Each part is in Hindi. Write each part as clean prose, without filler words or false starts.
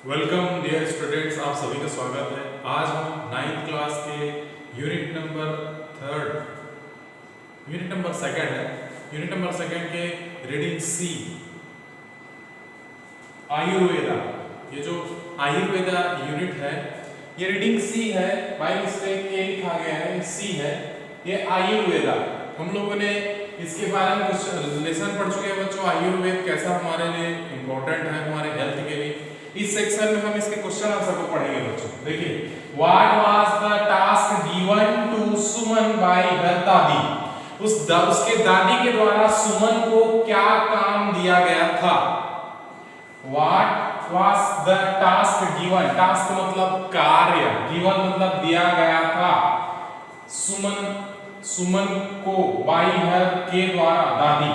वेलकम डियर स्टूडेंट्स, आप सभी का स्वागत है। आज हम 9th क्लास के यूनिट नंबर सेकंड है। यूनिट नंबर सेकंड के रीडिंग सी आयुर्वेदा। ये जो आयुर्वेदा यूनिट है ये रीडिंग सी है, बाय मिस्टेक ये लिखा गया है सी है, ये आयुर्वेदा। हम लोगों ने इसके बारे में कुछ लेसन पढ़ चुके हैं बच्चों। आयुर्वेद कैसा हमारे लिए इम्पोर्टेंट है, हमारे हेल्थ के लिए। इस सेक्शन में हम इसके क्वेश्चन आंसर को पढ़ेंगे बच्चों। देखिए, what was the task given to Suman by her दादी। उसके दादी के द्वारा सुमन को क्या काम दिया गया था। What was the task given, task मतलब कार्य, गिवन मतलब दिया गया था सुमन को बाय हर के द्वारा, दादी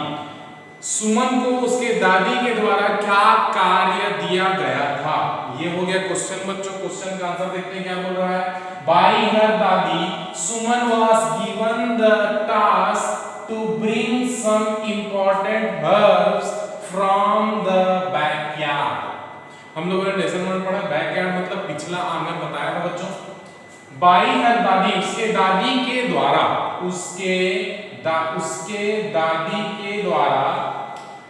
सुमन को उसके दादी के द्वारा क्या कार्य दिया गया था। ये हो गया क्वेश्चन बच्चों। क्वेश्चन का आंसर देखते हैं क्या बोल रहा है। बाय हर दादी Suman was given the task to bring some important herbs from the backyard. हम लोगों ने लेसन में पढ़ा बैकयार्ड मतलब पिछला आंगन बताया था बच्चों। बाय हर दादी उसके दादी के द्वारा, उसके दादी के द्वारा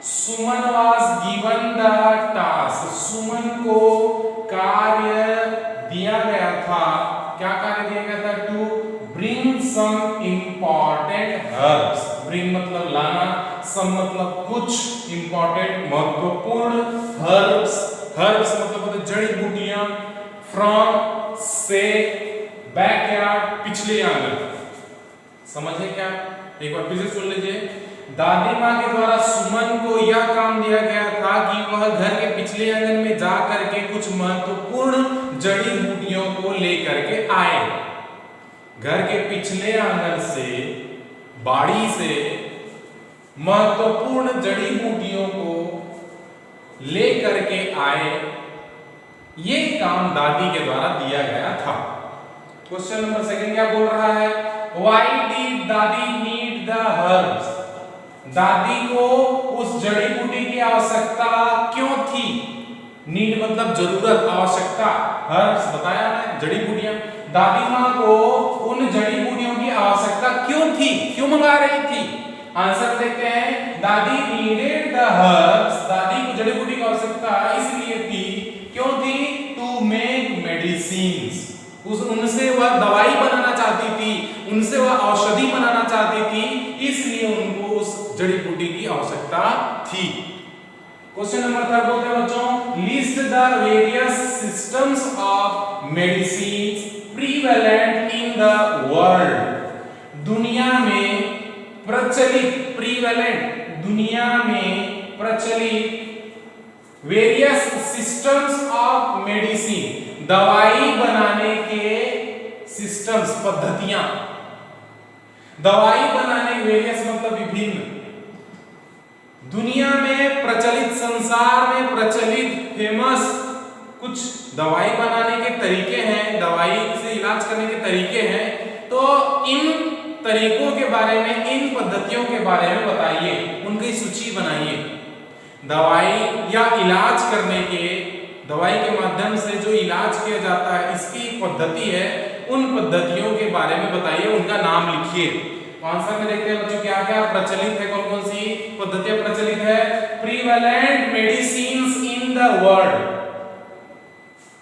सुमन वाज गिवन द टास्क, सुमन को कार्य दिया गया था। क्या कार्य दिया गया था। To bring some important herbs, bring मतलब लाना, सम मतलब कुछ, इंपॉर्टेंट महत्वपूर्ण, हर्ब्स मतलब जड़ी बूटियां, फ्रॉम से बैकयार्ड पिछले आंगन। समझे क्या। एक बार फिर से सुन लीजिए। दादी माँ के द्वारा सुमन को यह काम दिया गया था कि वह घर के पिछले आंगन में जा करके कुछ महत्वपूर्ण जड़ी बूटियों को लेकर के आए। घर के पिछले आंगन से, बाड़ी से महत्वपूर्ण जड़ी बूटियों को लेकर के आए। ये काम दादी के द्वारा दिया गया था। क्वेश्चन नंबर सेकंड क्या बोल रहा है। Why did दादी need the herbs? दादी को उस जड़ी बूटी की आवश्यकता क्यों थी। नीड मतलब जरूरत, आवश्यकता, हर्ब्स बताया है जड़ी बूटियां। दादी माँ को उन जड़ी बूटियों की आवश्यकता क्यों थी, क्यों मंगा रही थी। आंसर देखते हैं। दादी नीडेड द हर्ब्स, दादी को जड़ी बूटी की आवश्यकता इसलिए थी, क्यों थी। टू मेक मेडिसिन्स, उनसे वह दवाई बनाना चाहती थी, उनसे वह औषधि बनाना चाहती थी, इसलिए उनको उस जड़ी बूटी की आवश्यकता थी। क्वेश्चन नंबर 3 बोलते हैं बच्चों। List the various systems of medicine prevalent in the world. दुनिया में प्रचलित, प्रीवेलेंट दुनिया में प्रचलित, वेरियस सिस्टम्स ऑफ मेडिसिन दवाई बनाने के सिस्टम्स, पद्धतियां, दवाई बनाने के वेरियस मतलब विभिन्न, दुनिया में प्रचलित, संसार में प्रचलित, फेमस कुछ दवाई बनाने के तरीके हैं, दवाई से इलाज करने के तरीके हैं। तो इन तरीकों के बारे में, इन पद्धतियों के बारे में बताइए, उनकी सूची बनाइए। दवाई या इलाज करने के, दवाई के माध्यम से जो इलाज किया जाता है, इसकी पद्धति है, उन पद्धतियों के बारे में बताइए, उनका नाम लिखिए। आंसर में देखते हैं बच्चों क्या क्या प्रचलित है, कौन कौन सी पद्धतियां प्रचलित है। Prevalent medicines in the world,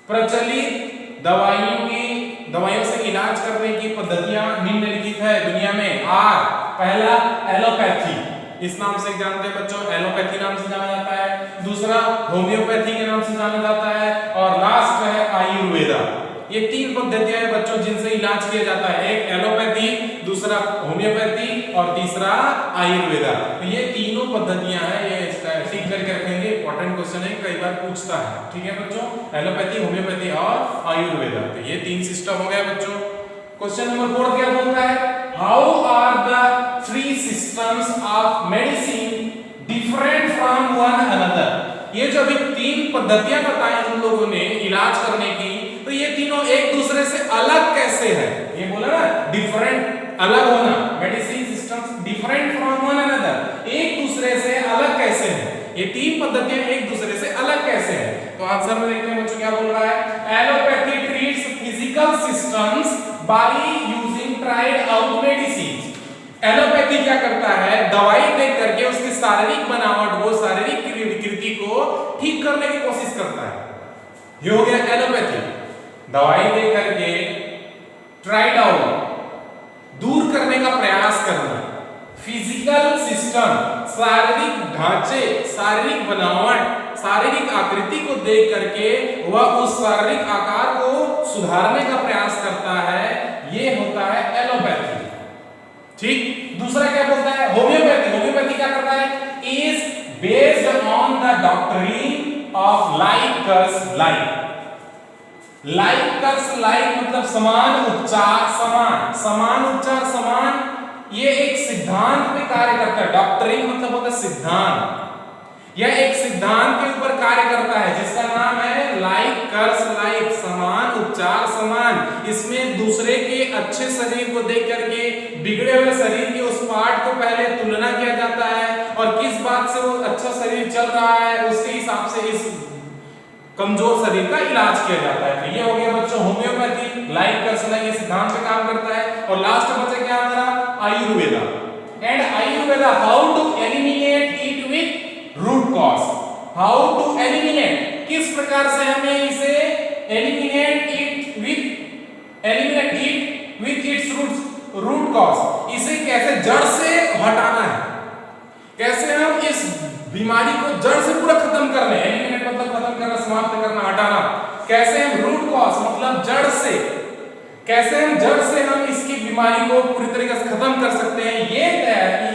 प्रचलित दवाइयों से इलाज करने की पद्धतियां निम्नलिखित है दुनिया में। आर, पहला एलोपैथी, इस नाम से जानते हैं बच्चों, एलोपैथी नाम से जाना जाता है। दूसरा होम्योपैथी के नाम से जाना जाता है। और लास्ट है आयुर्वेदा। ये 3 पद्धतियां हैं बच्चों जिनसे इलाज किया जाता है। एक एलोपैथी, दूसरा होम्योपैथी और तीसरा आयुर्वेदा। तो ये तीनों पद्धतियां हैं, ये ठीक करके रखेंगे, इंपॉर्टेंट क्वेश्चन है, कई बार पूछता है। ठीक है बच्चों, एलोपैथी, होम्योपैथी और आयुर्वेदा। तो ये 3 सिस्टम हो गया बच्चों। क्वेश्चन नंबर 4 क्या बोलता है। How are the 3 systems of medicine different from one another? ये जो अभी 3 पद्धतियां बताई हम लोगों ने इलाज करने की, तो ये तीनों एक दूसरे से अलग कैसे है। ये बोला ना डिफरेंट, अलग होना, medicine systems different from one another, एक दूसरे से अलग कैसे है। ये तीन पद्धतियां एक दूसरे से अलग कैसे हैं? तो आंसर में देखते हैं बच्चों क्या बोल रहा है। Allopathy treats physical systems by using tried out medicine. Allopathy क्या करता है, दवाई देख करके उसकी शारीरिक बनावट को, शारीरिक विकृति को ठीक करने की कोशिश करता है। ये हो गया एलोपैथी। दवाई देख करके ट्राइड आउट, दूर करने का प्रयास करना। फिजिकल सिस्टम, शारीरिक ढांचे, शारीरिक बनावट, शारीरिक आकृति को देख करके वह उस शारीरिक आकार को सुधारने का प्रयास करता है। ये होता है एलोपैथी। ठीक। दूसरा क्या बोलता है, होम्योपैथी। होम्योपैथी क्या करता है, is based on the doctrine of like cures like. Like cures like मतलब समान उपचार समान, समान उपचार समान, ये एक सिद्धांत पे कार्य करता है। डॉक्ट्रिन मतलब होता है सिद्धांत। यह एक सिद्धांत के ऊपर कार्य करता है जिसका नाम है लाइक कर्स लाइक, समान उपचार समान। इसमें दूसरे के अच्छे शरीर को देख करके बिगड़े हुए शरीर के उस पार्ट को पहले तुलना किया जाता है और किस बात से वो अच्छा शरीर चल रहा है उसके हिसाब से इस कमजोर शरीर का इलाज किया जाता है। तो ये हो गया बच्चों होम्योपैथी। लाइक कर्स लाइक ये सिद्धांत पे काम करता है। और लास्ट बचा क्या हमारा, Ayurveda. And Ayurveda how to eliminate it with root cause. How to eliminate, किस प्रकार से हमें इसे eliminate it with its root cause, इसे कैसे जड़ से हटाना है, कैसे हम इस बीमारी को जड़ से पूरा खत्म कर लें। एलिमिनेट मतलब खत्म करना, समाप्त करना, हटाना। कैसे हम रूट कॉज मतलब जड़ से, कैसे हम जड़ से हम इसकी बीमारी को पूरी तरीके से खत्म कर सकते हैं,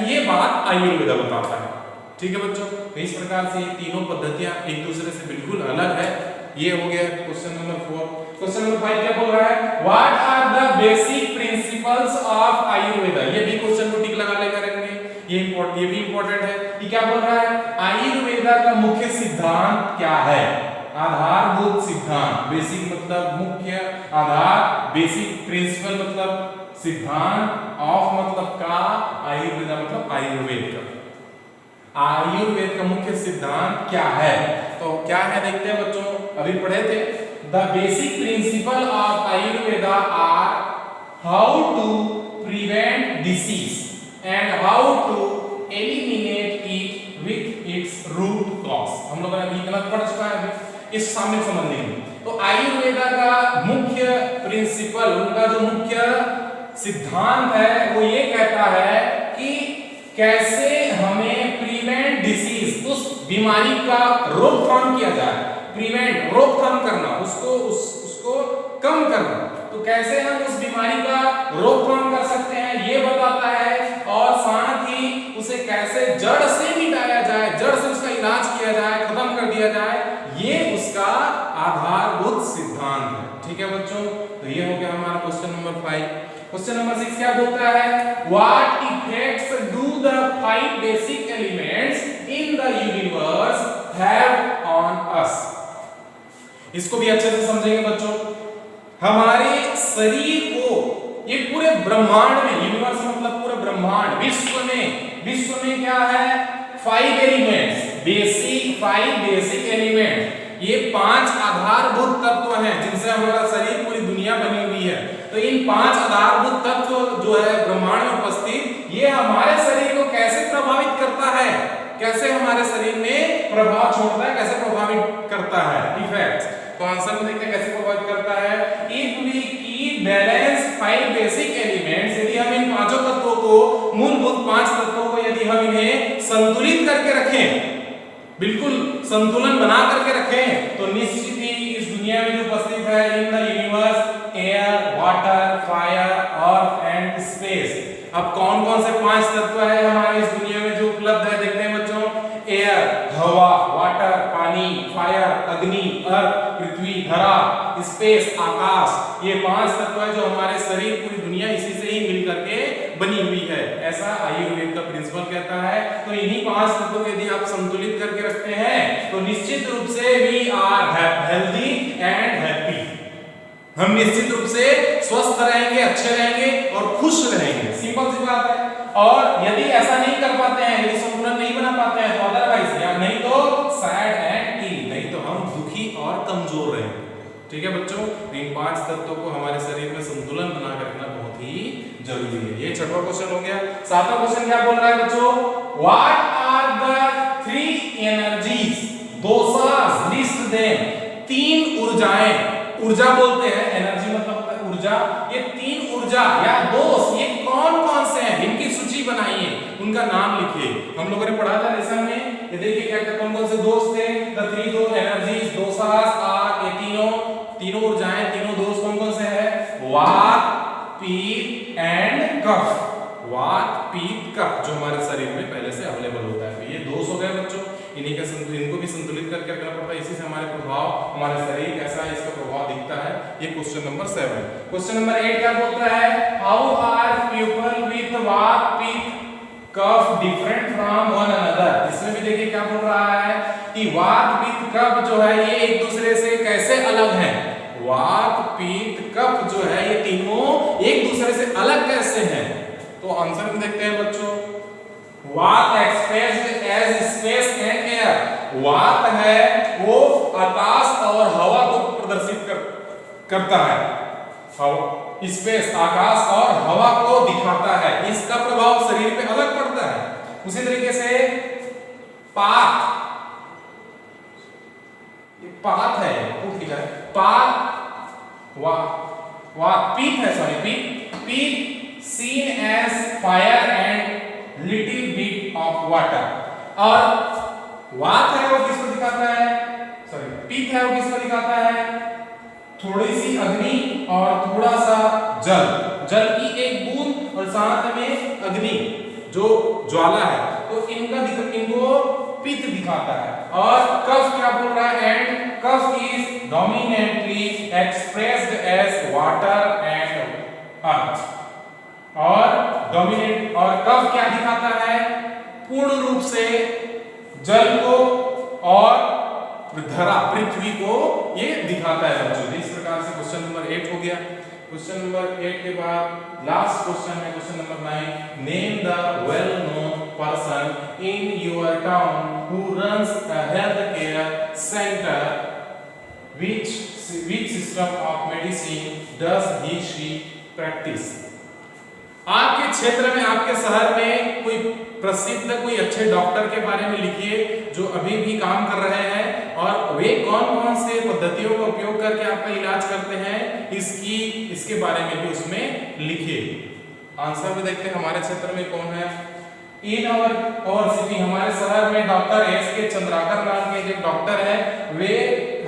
ये बात आयुर्वेदा बताता है। ठीक है बच्चों, तो इस प्रकार से ये तीनों पद्धतियां एक दूसरे से बिल्कुल अलग है। ये हो गया क्वेश्चन नंबर 4। क्वेश्चन नंबर 5 क्या बोल रहा है, what are the basic principles of Ayurveda. ये भी क्वेश्चन को टिक लगा लेकर रखेंगे, ये भी इंपॉर्टेंट है। ये क्या बोल रहा है, आयुर्वेदा का मुख्य सिद्धांत क्या है। आधारभूत सिद्धांत, बेसिक मतलब मुख्य, आधार बेसिक, प्रिंसिपल मतलब सिद्धांत, ऑफ मतलब का, आयुर्वेदा मतलब आयुर्वेद का। आयुर्वेद का मुख्य सिद्धांत क्या है, तो क्या है देखते हैं बच्चों, अभी पढ़े थे। The basic principle of Ayurveda are how to prevent disease and how to eliminate it with its root cause. हम लोगों ने इतना पढ़ चुका है इस सामने संबंधी में। तो आयुर्वेदा का मुख्य प्रिंसिपल, उनका जो मुख्य सिद्धांत है वो ये कहता है कि कैसे हमें प्रिवेंट डिसीज, उस बीमारी का रोकथाम किया जाए। प्रिवेंट रोकथाम करना, उसको कम करना। तो कैसे हम उस बीमारी का रोकथाम कर सकते हैं ये बताता है, और साथ ही उसे कैसे जड़ से मिटाया जाए, जड़ से उसका इलाज किया जाए, खत्म कर दिया जाए, ये उसका आधारभूत सिद्धांत है। ठीक है बच्चों, तो ये हो गया हमारा क्वेश्चन नंबर 5। क्वेश्चन नंबर 6 क्या बोलता है, what effects do the 5 basic elements in the universe have on us. इसको भी अच्छे से समझेंगे बच्चों। हमारे शरीर को, ये पूरे ब्रह्मांड में, यूनिवर्स मतलब पूरे ब्रह्मांड, विश्व में क्या है, 5 एलिमेंट्स, 5 बेसिक एलिमेंट। ये 5 आधारभूत तत्व हैं जिनसे हमारा शरीर, पूरी दुनिया बनी हुई है। तो इन 5 आधारभूत तत्व जो है ब्रह्मांड में उपस्थित, ये हमारे शरीर को कैसे प्रभावित करता है, कैसे हमारे शरीर में प्रभाव छोड़ता है, कैसे प्रभावित करता है, इफेक्ट। तो आंसर में देखते हैं कैसे प्रभावित करता है। If we keep balance 5 basic elements, यदि हम इन पांचों तत्वों को, मूलभूत 5 तत्वों को यदि हम इन्हें संतुलित करके रखें, बिल्कुल संतुलन बना करके रखें, तो निश्चित ही इस दुनिया में जो उपस्थित है in the universe, air, water, fire, earth and space. अब कौन कौन से 5 तत्व है हमारे इस दुनिया में जो उपलब्ध है देखते हैं बच्चों। एयर हवा, वाटर पानी, फायर अग्नि, अर्थ पृथ्वी धरा, स्पेस आकाश, ये 5 तत्व है जो हमारे शरीर, पूरी दुनिया इसी से ही मिल करके बनी हुई है, ऐसा आयुर्वेद का प्रिंसिपल कहता है। तो इन्हीं 5 तत्वों को यदि आप संतुलित करके रखते हैं तो निश्चित रूप से we are healthy and happy, हम निश्चित रूप से स्वस्थ रहेंगे, अच्छे रहेंगे और खुश रहेंगे। सिंपल सी बात है। और यदि ऐसा नहीं कर पाते हैं, यदि संतुलन नहीं बना पाते हैं, तो अदरवाइज या नहीं तो सैड एंड इल, नहीं तो हम दुखी और कमजोर रहेंगे। ठीक है बच्चों, इन 5 तत्वों को हमारे शरीर में संतुलन बना के रखना बहुत ही जरूरी है। ये 6वां क्वेश्चन हो गया। 7वां क्वेश्चन क्या बोल रहा है बच्चों? व्हाट आर द 3 एनर्जीज दोसास लिस्ट देम। 3 ऊर्जाएं, ऊर्जा बोलते हैं, एनर्जी मतलब होता है ऊर्जा। ये 3 ऊर्जा या दोष ये कौन-कौन से हैं, इनकी सूची बनाइए, उनका नाम लिखिए। हम लोगों ने पढ़ा था लेसन में, ये देखिए क्या कौन-कौन से दोष थे। द 3 एनर्जीज दोसास आर, ये तीनों ऊर्जाएं, तीनों दोष कौन-कौन से हैं? वात, पित्त एंड कफ। वात, पित्त, कफ जो हमारे शरीर में पहले से अवेलेबल होता है। तो ये दोष हो गए बच्चों, इनको भी संतुलित करके रखना पड़ता है। इसी से हमारे प्रभाव, हमारे शरीर कैसा है इसका प्रभाव दिखता है। ये क्वेश्चन नंबर 7। क्वेश्चन नंबर 8 क्या बोलता है? हाउ आर पीपल विद वात, पित्त, कफ डिफरेंट फ्रॉम वन अनदर। इसमें भी देखिए क्या बोल रहा है कि वात, पित्त, कफ जो है ये एक दूसरे से कैसे अलग हैं। वात, पित्त, कफ जो है ये तीनों एक दूसरे से अलग कैसे हैं? तो आंसर में देखते हैं बच्चों। Vata expressed as space and air. वात है वो आकाश और हवा को प्रदर्शित करता है। स्पेस, आकाश और हवा को दिखाता है, इसका प्रभाव शरीर पे अलग पड़ता है। उसी तरीके से पात, ये पात है, पात, पीत है, सॉरी पीत seen as fire and little bit of water। और वात है वो किसको दिखाता है, सॉरी पित्त है वो किसको दिखाता है? थोड़ी सी अग्नि और थोड़ा सा जल की एक बूंद और साथ में अग्नि जो ज्वाला है, तो इनको पित्त दिखाता है। और कफ क्या बोल रहा है? And kapha is dominantly expressed as water and earth. और डोमिनेट और कफ क्या दिखाता है? पूर्ण रूप से जल को और धरा, पृथ्वी को ये दिखाता है बच्चों। इस प्रकार से क्वेश्चन नंबर 8 हो गया। क्वेश्चन नंबर 8 के बाद लास्ट क्वेश्चन है question number 9। Name the well known person in your town who runs a health care centre, which system of medicine does he she practice। आपके क्षेत्र में, आपके शहर में कोई प्रसिद्ध, कोई अच्छे डॉक्टर के बारे में लिखिए जो अभी भी काम कर रहे हैं, और वे कौन-कौन से पद्धतियों का उपयोग करके आपका इलाज करते हैं, इसके बारे में भी उसमें लिखिए। आंसर में देखते हैं हमारे क्षेत्र में कौन है। इन और सिटी, हमारे शहर में डॉक्टर एस.के. चंद्राकर नाम के एक डॉक्टर है, वे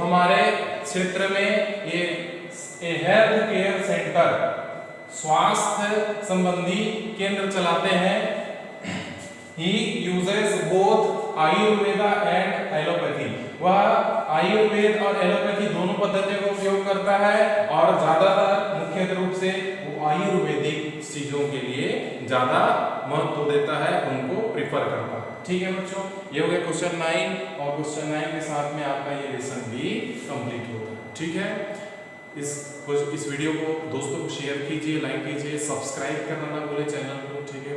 हमारे क्षेत्र में ये हेल्थ केयर सेंटर, स्वास्थ्य संबंधी केंद्र चलाते हैं। He uses both Ayurveda and allopathy. वह आयुर्वेद और एलोपैथी दोनों पद्धतियों का उपयोग करता है, और ज्यादातर मुख्य रूप से वो आयुर्वेदिक चीजों के लिए ज्यादा महत्व देता है, उनको प्रिफर करता है। ठीक है बच्चों, ये हो गया क्वेश्चन 9, और क्वेश्चन 9 के साथ में आपका ये लेसन भी कंप्लीट होता है। ठीक है, इस वीडियो को दोस्तों को शेयर कीजिए, लाइक कीजिए, सब्सक्राइब करना ना भूले चैनल को। ठीक है।